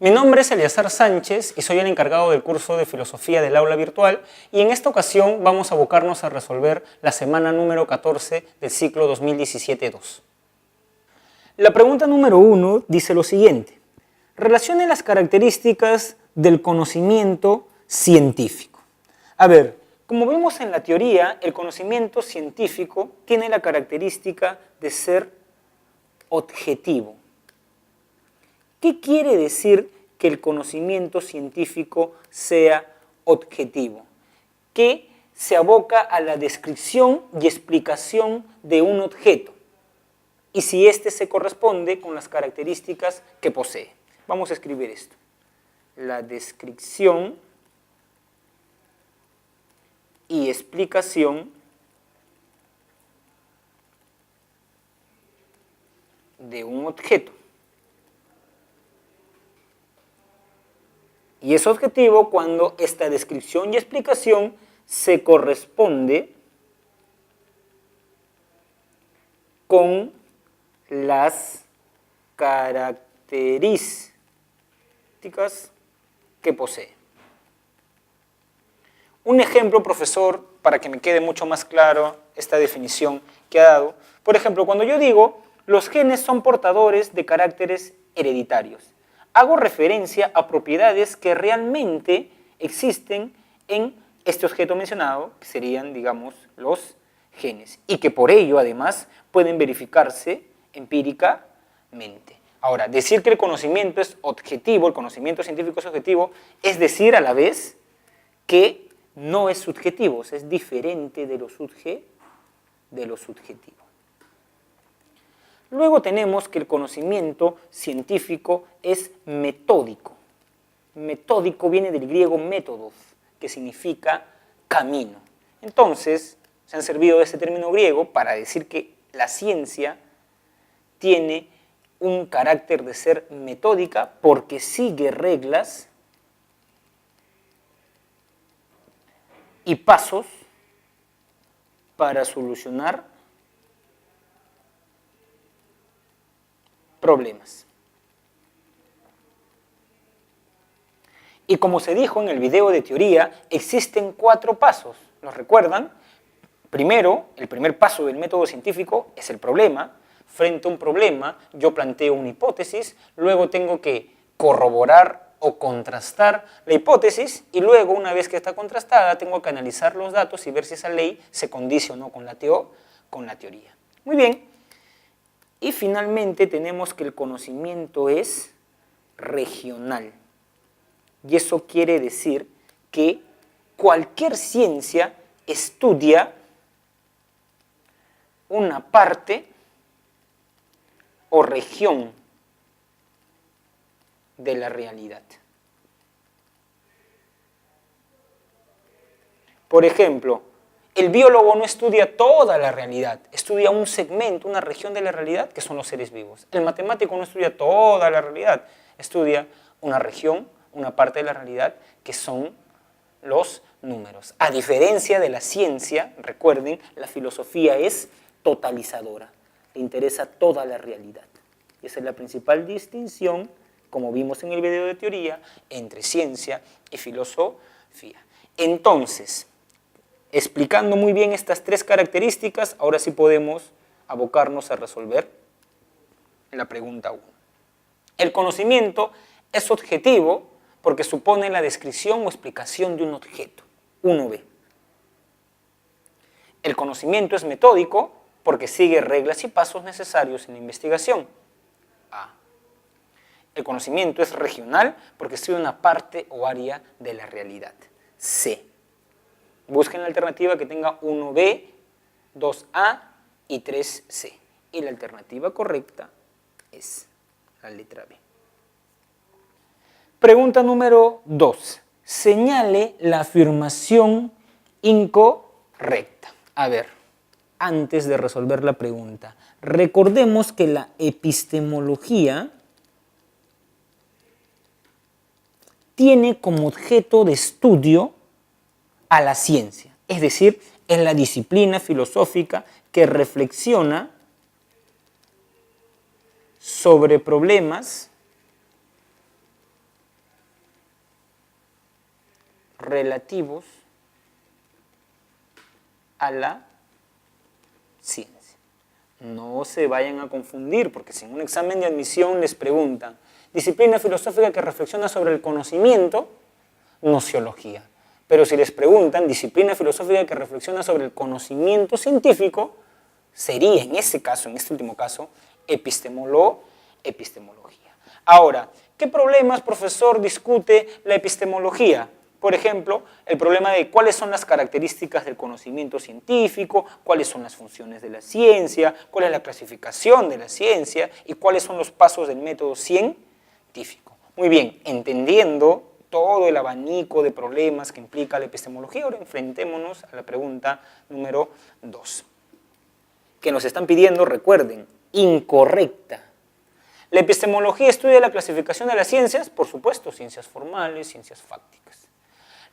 Mi nombre es Eleazar Sánchez y soy el encargado del curso de Filosofía del Aula Virtual y en esta ocasión vamos a abocarnos a resolver la semana número 14 del ciclo 2017-2. La pregunta número 1 dice lo siguiente: relacione las características del conocimiento científico. A ver, como vimos en la teoría, el conocimiento científico tiene la característica de ser objetivo. ¿Qué quiere decir que el conocimiento científico sea objetivo? Que se aboca a la descripción y explicación de un objeto, y si éste se corresponde con las características que posee. Vamos a escribir esto. La descripción y explicación de un objeto. Y es objetivo cuando esta descripción y explicación se corresponde con las características que posee. Un ejemplo, profesor, para que me quede mucho más claro esta definición que ha dado. Por ejemplo, cuando yo digo los genes son portadores de caracteres hereditarios, hago referencia a propiedades que realmente existen en este objeto mencionado, que serían, digamos, los genes, y que por ello, además, pueden verificarse empíricamente. Ahora, decir que el conocimiento es objetivo, el conocimiento científico es objetivo, es decir a la vez que no es subjetivo, es diferente de lo subjetivo. Luego tenemos que el conocimiento científico es metódico. Metódico viene del griego métodos, que significa camino. Entonces, se han servido de este término griego para decir que la ciencia tiene un carácter de ser metódica porque sigue reglas y pasos para solucionar problemas. Y como se dijo en el video de teoría, existen 4 pasos. ¿Los recuerdan? Primero, el primer paso del método científico es el problema. Frente a un problema, yo planteo una hipótesis, luego tengo que corroborar o contrastar la hipótesis y luego, una vez que está contrastada, tengo que analizar los datos y ver si esa ley se condice o no con la teoría. Muy bien. Y finalmente tenemos que el conocimiento es regional. Y eso quiere decir que cualquier ciencia estudia una parte o región de la realidad. Por ejemplo, el biólogo no estudia toda la realidad, estudia un segmento, una región de la realidad, que son los seres vivos. El matemático no estudia toda la realidad, estudia una región, una parte de la realidad, que son los números. A diferencia de la ciencia, recuerden, la filosofía es totalizadora, le interesa toda la realidad. Y esa es la principal distinción, como vimos en el video de teoría, entre ciencia y filosofía. Entonces, explicando muy bien estas 3 características, ahora sí podemos abocarnos a resolver la pregunta 1. El conocimiento es objetivo porque supone la descripción o explicación de un objeto. 1b. El conocimiento es metódico porque sigue reglas y pasos necesarios en la investigación. A. El conocimiento es regional porque estudia una parte o área de la realidad. C. Busquen la alternativa que tenga 1b, 2a y 3c. Y la alternativa correcta es la letra B. Pregunta número 2. Señale la afirmación incorrecta. A ver, antes de resolver la pregunta, recordemos que la epistemología tiene como objeto de estudio a la ciencia, es decir, es la disciplina filosófica que reflexiona sobre problemas relativos a la ciencia. No se vayan a confundir, porque si en un examen de admisión les preguntan disciplina filosófica que reflexiona sobre el conocimiento, nociología. Pero si les preguntan disciplina filosófica que reflexiona sobre el conocimiento científico, sería en ese caso, en este último caso, epistemología. Ahora, ¿qué problemas, profesor, discute la epistemología? Por ejemplo, el problema de cuáles son las características del conocimiento científico, cuáles son las funciones de la ciencia, cuál es la clasificación de la ciencia y cuáles son los pasos del método científico. Muy bien, entendiendo todo el abanico de problemas que implica la epistemología, ahora enfrentémonos a la pregunta número 2. Que nos están pidiendo, recuerden, incorrecta. La epistemología estudia la clasificación de las ciencias, por supuesto, ciencias formales, ciencias fácticas.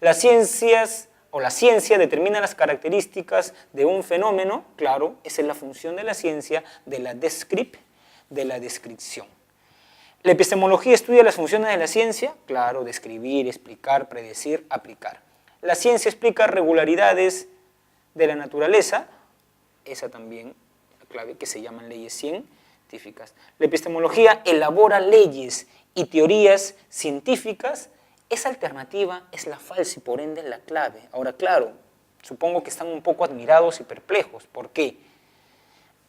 Las ciencias o la ciencia determina las características de un fenómeno, claro, esa es la función de la ciencia, de la descripción. La epistemología estudia las funciones de la ciencia, claro, describir, explicar, predecir, aplicar. La ciencia explica regularidades de la naturaleza, esa también la clave que se llaman leyes científicas. La epistemología elabora leyes y teorías científicas. Esa alternativa es la falsa y por ende es la clave. Ahora, claro, supongo que están un poco admirados y perplejos. ¿Por qué?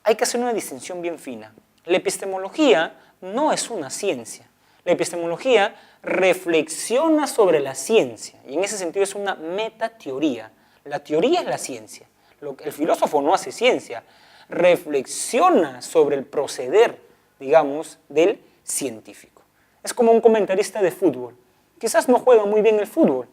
Hay que hacer una distinción bien fina. La epistemología no es una ciencia. La epistemología reflexiona sobre la ciencia y en ese sentido es una metateoría. La teoría es la ciencia. El filósofo no hace ciencia, reflexiona sobre el proceder, digamos, del científico. Es como un comentarista de fútbol. Quizás no juega muy bien el fútbol,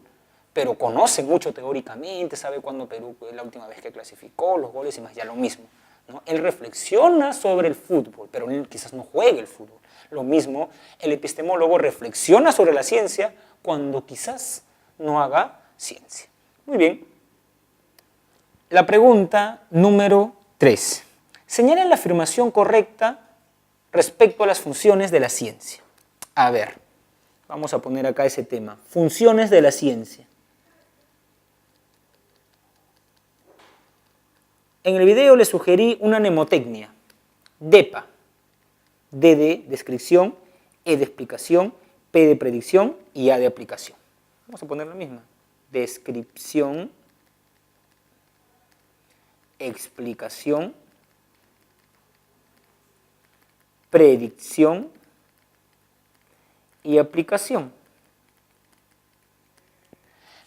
pero conoce mucho teóricamente, sabe cuándo Perú fue la última vez que clasificó, los goles y más, ya lo mismo, ¿no? Él reflexiona sobre el fútbol, pero él quizás no juegue el fútbol. Lo mismo, el epistemólogo reflexiona sobre la ciencia cuando quizás no haga ciencia. Muy bien. La pregunta número 3. Señala la afirmación correcta respecto a las funciones de la ciencia. A ver, vamos a poner acá ese tema. Funciones de la ciencia. En el video les sugerí una mnemotecnia. DEPA. D de descripción, E de explicación, P de predicción y A de aplicación. Vamos a poner la misma. Descripción, explicación, predicción y aplicación.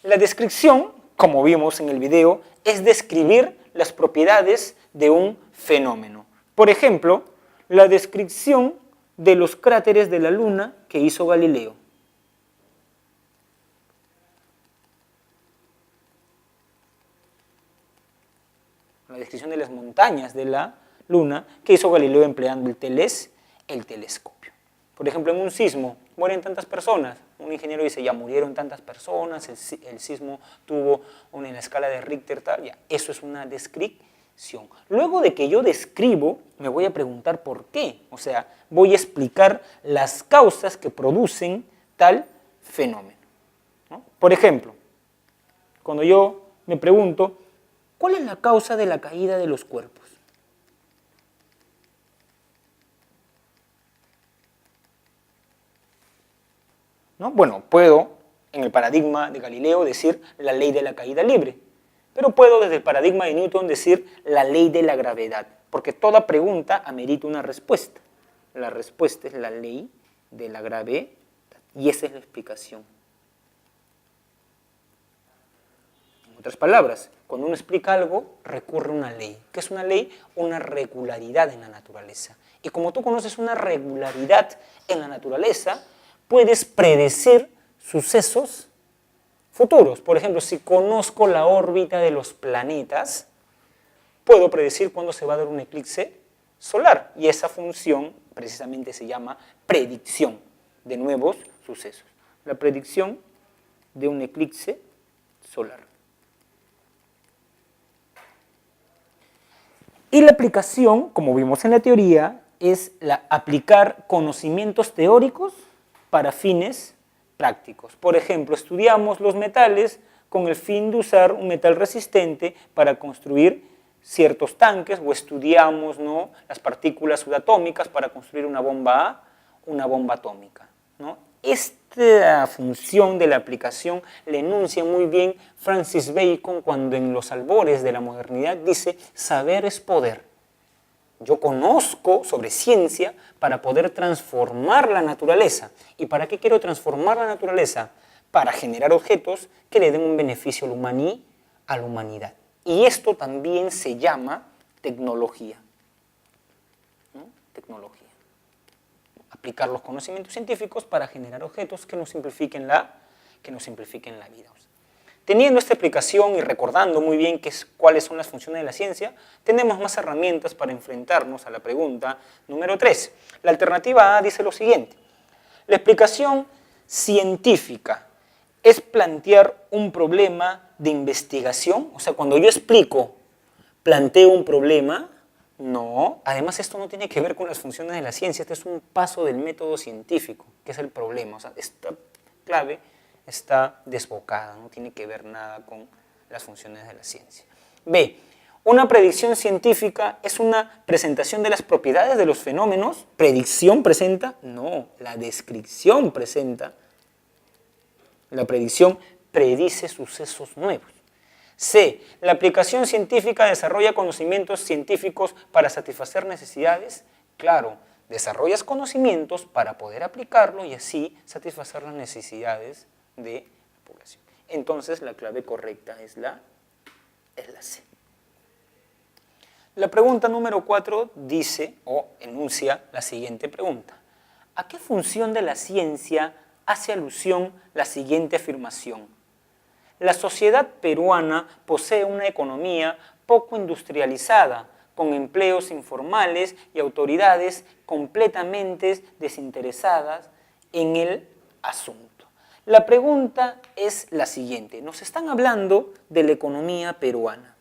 La descripción, como vimos en el video, es describir las propiedades de un fenómeno. Por ejemplo, la descripción de los cráteres de la Luna que hizo Galileo. La descripción de las montañas de la Luna que hizo Galileo empleando el telescopio. Por ejemplo, en un sismo mueren tantas personas. Un ingeniero dice, ya murieron tantas personas, el sismo tuvo en la escala de Richter, tal, ya. Eso es una descripción. Luego de que yo describo, me voy a preguntar por qué. O sea, voy a explicar las causas que producen tal fenómeno, ¿no? Por ejemplo, cuando yo me pregunto, ¿cuál es la causa de la caída de los cuerpos? ¿No? Bueno, puedo, en el paradigma de Galileo, decir la ley de la caída libre. Pero puedo desde el paradigma de Newton decir la ley de la gravedad, porque toda pregunta amerita una respuesta. La respuesta es la ley de la gravedad y esa es la explicación. En otras palabras, cuando uno explica algo, recurre a una ley. ¿Qué es una ley? Una regularidad en la naturaleza. Y como tú conoces una regularidad en la naturaleza, puedes predecir sucesos futuros. Por ejemplo, si conozco la órbita de los planetas, puedo predecir cuándo se va a dar un eclipse solar. Y esa función precisamente se llama predicción de nuevos sucesos. La predicción de un eclipse solar. Y la aplicación, como vimos en la teoría, es aplicar conocimientos teóricos para fines prácticos. Por ejemplo, estudiamos los metales con el fin de usar un metal resistente para construir ciertos tanques, o estudiamos, ¿no?, las partículas subatómicas para construir una bomba atómica, ¿no? Esta función de la aplicación la enuncia muy bien Francis Bacon cuando en los albores de la modernidad dice: saber es poder. Yo conozco sobre ciencia para poder transformar la naturaleza. ¿Y para qué quiero transformar la naturaleza? Para generar objetos que le den un beneficio a la humanidad. Y esto también se llama tecnología, ¿no? Tecnología. Aplicar los conocimientos científicos para generar objetos que nos simplifiquen la vida. Teniendo esta explicación y recordando muy bien cuáles son las funciones de la ciencia, tenemos más herramientas para enfrentarnos a la pregunta número 3. La alternativa A dice lo siguiente: la explicación científica es plantear un problema de investigación. O sea, cuando yo explico, planteo un problema. No, además esto no tiene que ver con las funciones de la ciencia, este es un paso del método científico, que es el problema. O sea, esta clave está desbocada, no tiene que ver nada con las funciones de la ciencia. B, una predicción científica es una presentación de las propiedades de los fenómenos. ¿Predicción presenta? No, la descripción presenta. La predicción predice sucesos nuevos. C, la aplicación científica desarrolla conocimientos científicos para satisfacer necesidades. Claro, desarrollas conocimientos para poder aplicarlo y así satisfacer las necesidades de la población. Entonces la clave correcta es la C. La pregunta número 4 dice o enuncia la siguiente pregunta: ¿a qué función de la ciencia hace alusión la siguiente afirmación? La sociedad peruana posee una economía poco industrializada, con empleos informales y autoridades completamente desinteresadas en el asunto. La pregunta es la siguiente: nos están hablando de la economía peruana.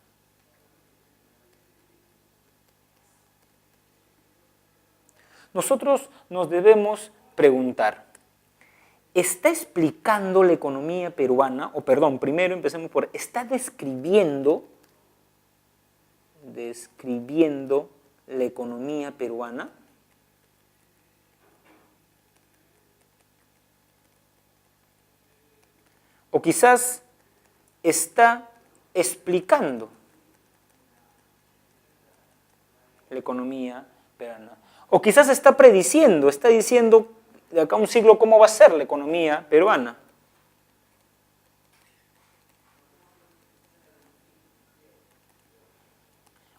Nosotros nos debemos preguntar: ¿está explicando la economía peruana? O perdón, primero empecemos por, ¿está describiendo la economía peruana? O quizás está explicando la economía peruana. O quizás está prediciendo, está diciendo de acá a un siglo cómo va a ser la economía peruana.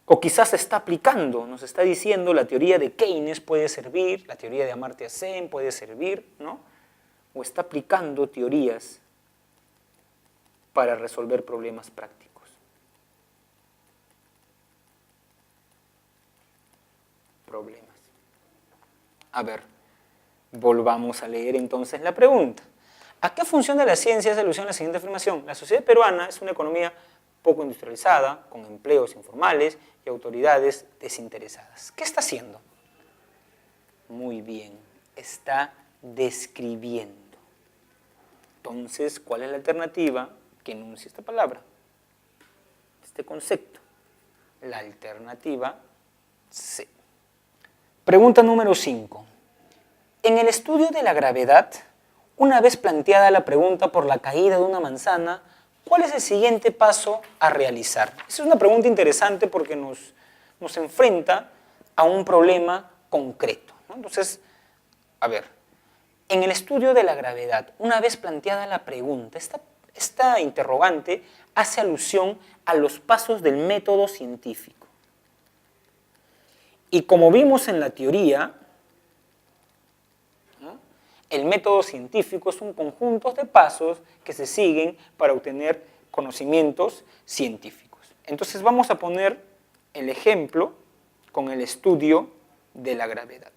O quizás está aplicando, nos está diciendo la teoría de Keynes puede servir, la teoría de Amartya Sen puede servir, ¿no? O está aplicando teorías para resolver problemas prácticos. A ver, volvamos a leer entonces la pregunta. ¿A qué función de la ciencia hace alusión la siguiente afirmación? La sociedad peruana es una economía poco industrializada, con empleos informales y autoridades desinteresadas. ¿Qué está haciendo? Muy bien, está describiendo. Entonces, ¿cuál es la alternativa que enuncia esta palabra? Este concepto. La alternativa C. Pregunta número 5. En el estudio de la gravedad, una vez planteada la pregunta por la caída de una manzana, ¿cuál es el siguiente paso a realizar? Esa es una pregunta interesante porque nos enfrenta a un problema concreto, ¿no? Entonces, a ver, en el estudio de la gravedad, una vez planteada la pregunta, esta interrogante hace alusión a los pasos del método científico. Y como vimos en la teoría, ¿no?, el método científico es un conjunto de pasos que se siguen para obtener conocimientos científicos. Entonces vamos a poner el ejemplo con el estudio de la gravedad.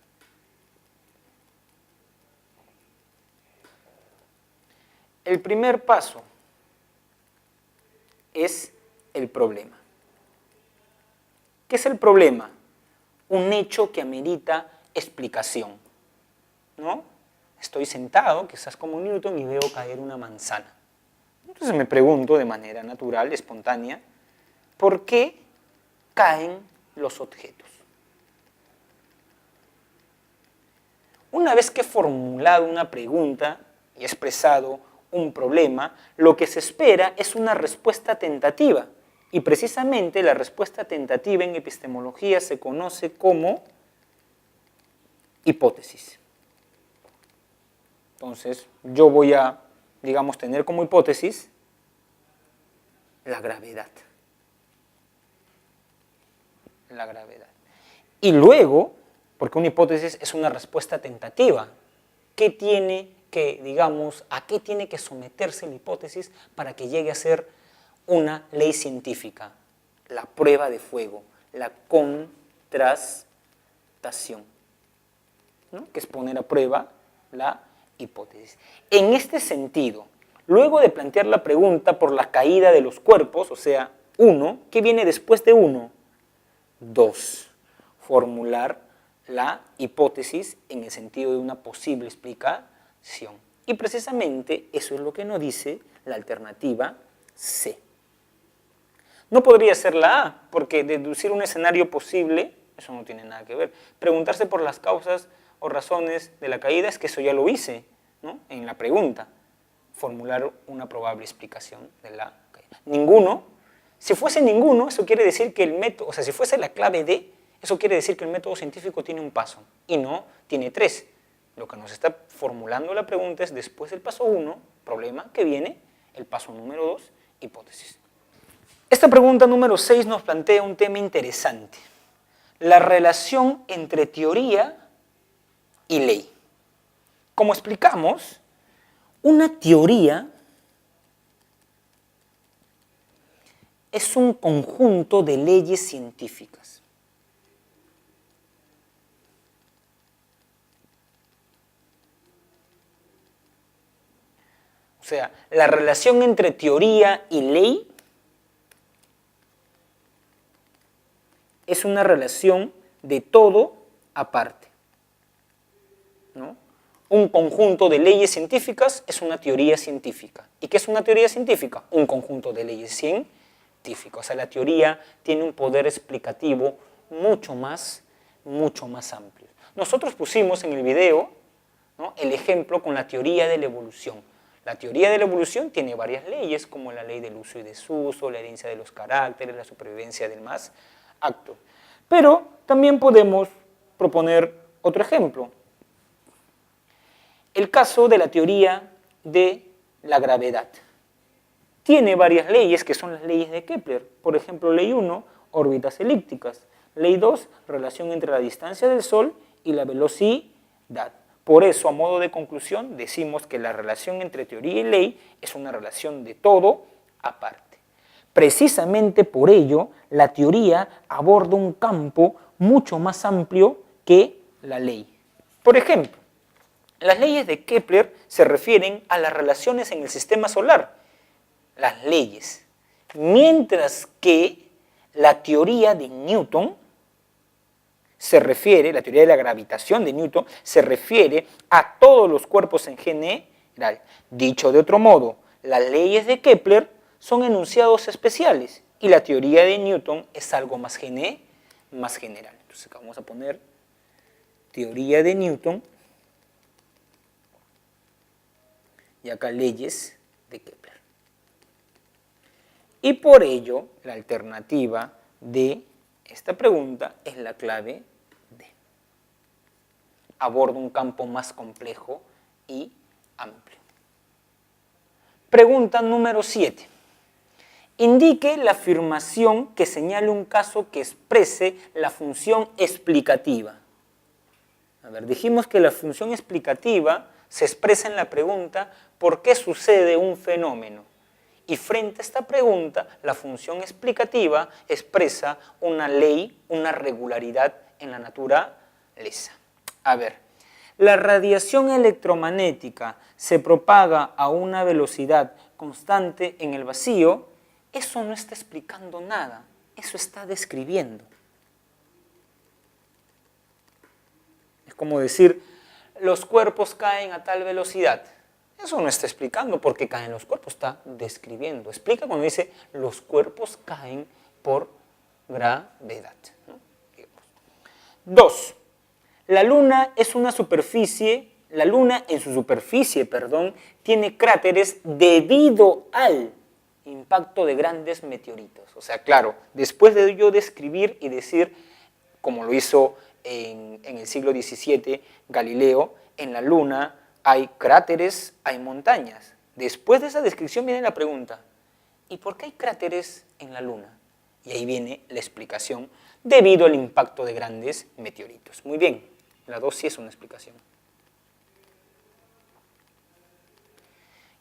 El primer paso es el problema. ¿Qué es el problema? Un hecho que amerita explicación, ¿no? Estoy sentado, quizás como Newton, y veo caer una manzana. Entonces me pregunto de manera natural, espontánea, ¿por qué caen los objetos? Una vez que he formulado una pregunta y he expresado un problema, lo que se espera es una respuesta tentativa. Y precisamente la respuesta tentativa en epistemología se conoce como hipótesis. Entonces, yo voy a, digamos, tener como hipótesis la gravedad. La gravedad. Y luego, porque una hipótesis es una respuesta tentativa, ¿qué tiene que, digamos, a qué tiene que someterse la hipótesis para que llegue a ser una ley científica? La prueba de fuego, la contrastación, ¿no? Que es poner a prueba la hipótesis. En este sentido, luego de plantear la pregunta por la caída de los cuerpos, o sea, 1, ¿qué viene después de 1? 2. Formular la hipótesis en el sentido de una posible explicación. Y precisamente eso es lo que nos dice la alternativa C. No podría ser la A, porque deducir un escenario posible, eso no tiene nada que ver. Preguntarse por las causas o razones de la caída, es que eso ya lo hice, ¿no? En la pregunta. Formular una probable explicación de la caída. Ninguno. Si fuese ninguno, eso quiere decir que el método, o sea, si fuese la clave D, eso quiere decir que el método científico tiene un paso y no tiene 3. Lo que nos está formulando la pregunta es después del paso 1, problema, que viene el paso número 2, hipótesis. Esta pregunta número 6 nos plantea un tema interesante, la relación entre teoría y ley. Como explicamos, una teoría es un conjunto de leyes científicas. O sea, la relación entre teoría y ley es una relación de todo aparte, ¿no? Un conjunto de leyes científicas es una teoría científica. ¿Y qué es una teoría científica? Un conjunto de leyes científicas. O sea, la teoría tiene un poder explicativo mucho más amplio. Nosotros pusimos en el video, ¿no?, el ejemplo con la teoría de la evolución. La teoría de la evolución tiene varias leyes, como la ley del uso y desuso, la herencia de los caracteres, la supervivencia del más apto. Pero también podemos proponer otro ejemplo. El caso de la teoría de la gravedad. Tiene varias leyes que son las leyes de Kepler. Por ejemplo, ley 1, órbitas elípticas. Ley 2, relación entre la distancia del Sol y la velocidad. Por eso, a modo de conclusión, decimos que la relación entre teoría y ley es una relación de todo aparte. Precisamente por ello, la teoría aborda un campo mucho más amplio que la ley. Por ejemplo, las leyes de Kepler se refieren a las relaciones en el sistema solar, las leyes, mientras que la teoría de Newton se refiere, la teoría de la gravitación de Newton, se refiere a todos los cuerpos en general. Dicho de otro modo, las leyes de Kepler son enunciados especiales y la teoría de Newton es algo más general. Entonces acá vamos a poner teoría de Newton y acá leyes de Kepler. Y por ello, la alternativa de esta pregunta es la clave D. Aborda un campo más complejo y amplio. Pregunta número 7. Indique la afirmación que señale un caso que exprese la función explicativa. A ver, dijimos que la función explicativa se expresa en la pregunta ¿por qué sucede un fenómeno? Y frente a esta pregunta, la función explicativa expresa una ley, una regularidad en la naturaleza. A ver, la radiación electromagnética se propaga a una velocidad constante en el vacío. Eso no está explicando nada, eso está describiendo. Es como decir, los cuerpos caen a tal velocidad. Eso no está explicando por qué caen los cuerpos, está describiendo. Explica cuando dice los cuerpos caen por gravedad, ¿no? 2. La Luna en su superficie, tiene cráteres debido al impacto de grandes meteoritos. O sea, claro, después de yo describir y decir, como lo hizo en el siglo XVII Galileo, en la Luna hay cráteres, hay montañas. Después de esa descripción viene la pregunta, ¿y por qué hay cráteres en la Luna? Y ahí viene la explicación, debido al impacto de grandes meteoritos. Muy bien, la 2 sí es una explicación.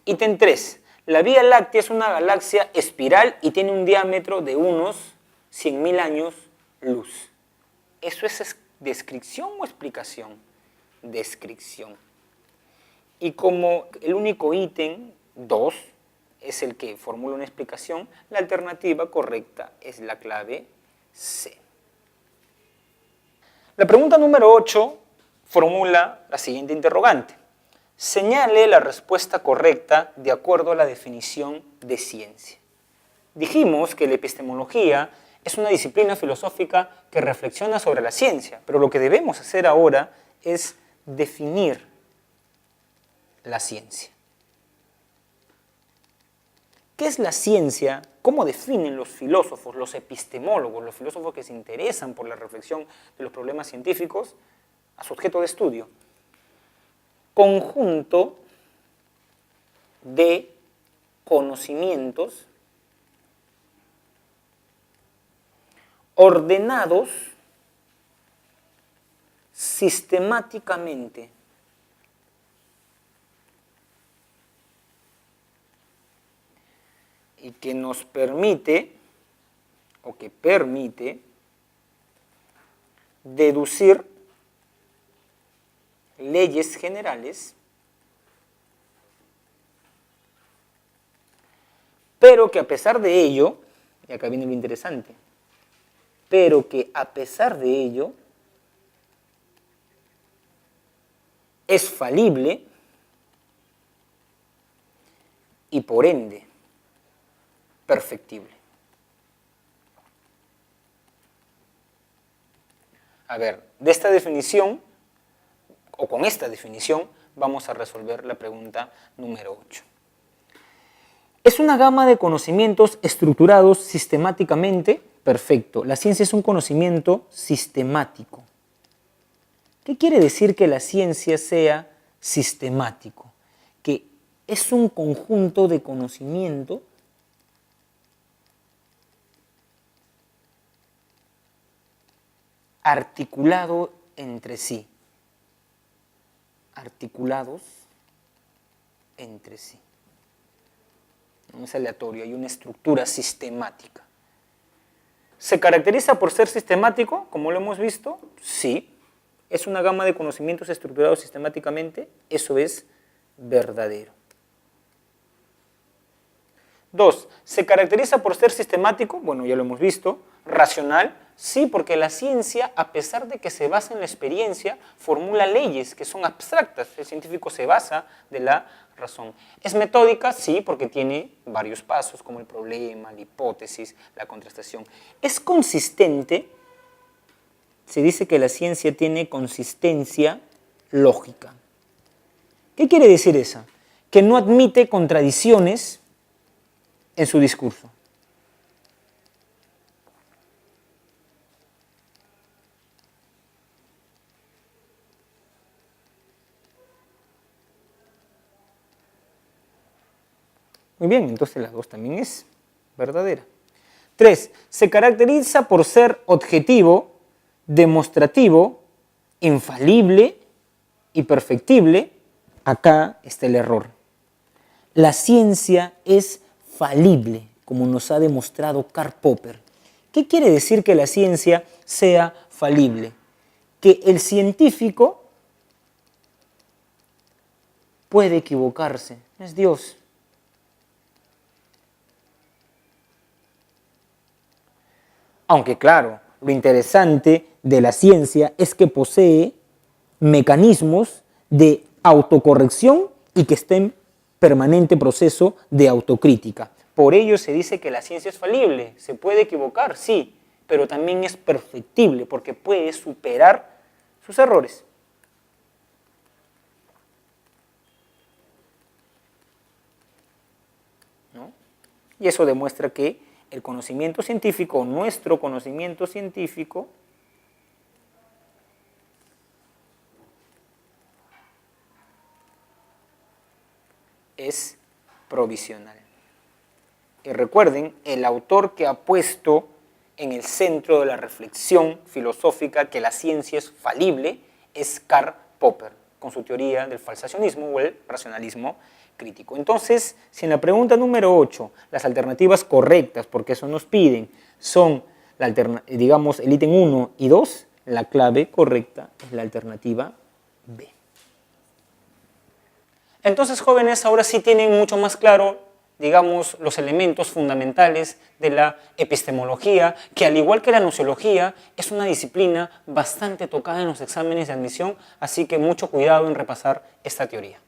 Ítem 3. La Vía Láctea es una galaxia espiral y tiene un diámetro de unos 100.000 años luz. ¿Eso es descripción o explicación? Descripción. Y como el único ítem, 2, es el que formula una explicación, la alternativa correcta es la clave C. La pregunta número 8 formula la siguiente interrogante. Señale la respuesta correcta de acuerdo a la definición de ciencia. Dijimos que la epistemología es una disciplina filosófica que reflexiona sobre la ciencia, pero lo que debemos hacer ahora es definir la ciencia. ¿Qué es la ciencia? ¿Cómo definen los filósofos, los epistemólogos, los filósofos que se interesan por la reflexión de los problemas científicos a su objeto de estudio? Conjunto de conocimientos ordenados sistemáticamente y que nos permite, o que permite, deducir leyes generales, pero que a pesar de ello, y acá viene lo interesante, pero que a pesar de ello es falible y por ende perfectible. A ver, de esta definición, o con esta definición, vamos a resolver la pregunta número 8. ¿Es una gama de conocimientos estructurados sistemáticamente? Perfecto. La ciencia es un conocimiento sistemático. ¿Qué quiere decir que la ciencia sea sistemático? Que es un conjunto de conocimiento articulado entre sí. Articulados entre sí. No es aleatorio, hay una estructura sistemática. ¿Se caracteriza por ser sistemático, como lo hemos visto? Sí. ¿Es una gama de conocimientos estructurados sistemáticamente? Eso es verdadero. 2. ¿Se caracteriza por ser sistemático? Bueno, ya lo hemos visto. ¿Racional? Sí, porque la ciencia, a pesar de que se basa en la experiencia, formula leyes que son abstractas. El científico se basa de la razón. ¿Es metódica? Sí, porque tiene varios pasos, como el problema, la hipótesis, la contrastación. ¿Es consistente? Se dice que la ciencia tiene consistencia lógica. ¿Qué quiere decir eso? Que no admite contradicciones en su discurso. Muy bien, entonces la 2 también es verdadera. 3. Se caracteriza por ser objetivo, demostrativo, infalible y perfectible. Acá está el error. La ciencia es falible, como nos ha demostrado Karl Popper. ¿Qué quiere decir que la ciencia sea falible? Que el científico puede equivocarse, no es Dios. Aunque claro, lo interesante de la ciencia es que posee mecanismos de autocorrección y que estén permanente proceso de autocrítica. Por ello se dice que la ciencia es falible, se puede equivocar, sí, pero también es perfectible porque puede superar sus errores. ¿No? Y eso demuestra que el conocimiento científico, nuestro conocimiento científico, es provisional. Y recuerden, el autor que ha puesto en el centro de la reflexión filosófica que la ciencia es falible es Karl Popper, con su teoría del falsacionismo o el racionalismo crítico. Entonces, si en la pregunta número 8 las alternativas correctas, porque eso nos piden, son digamos el ítem 1 y 2, la clave correcta es la alternativa B. Entonces, jóvenes, ahora sí tienen mucho más claro, digamos, los elementos fundamentales de la epistemología, que al igual que la nociología, es una disciplina bastante tocada en los exámenes de admisión, así que mucho cuidado en repasar esta teoría.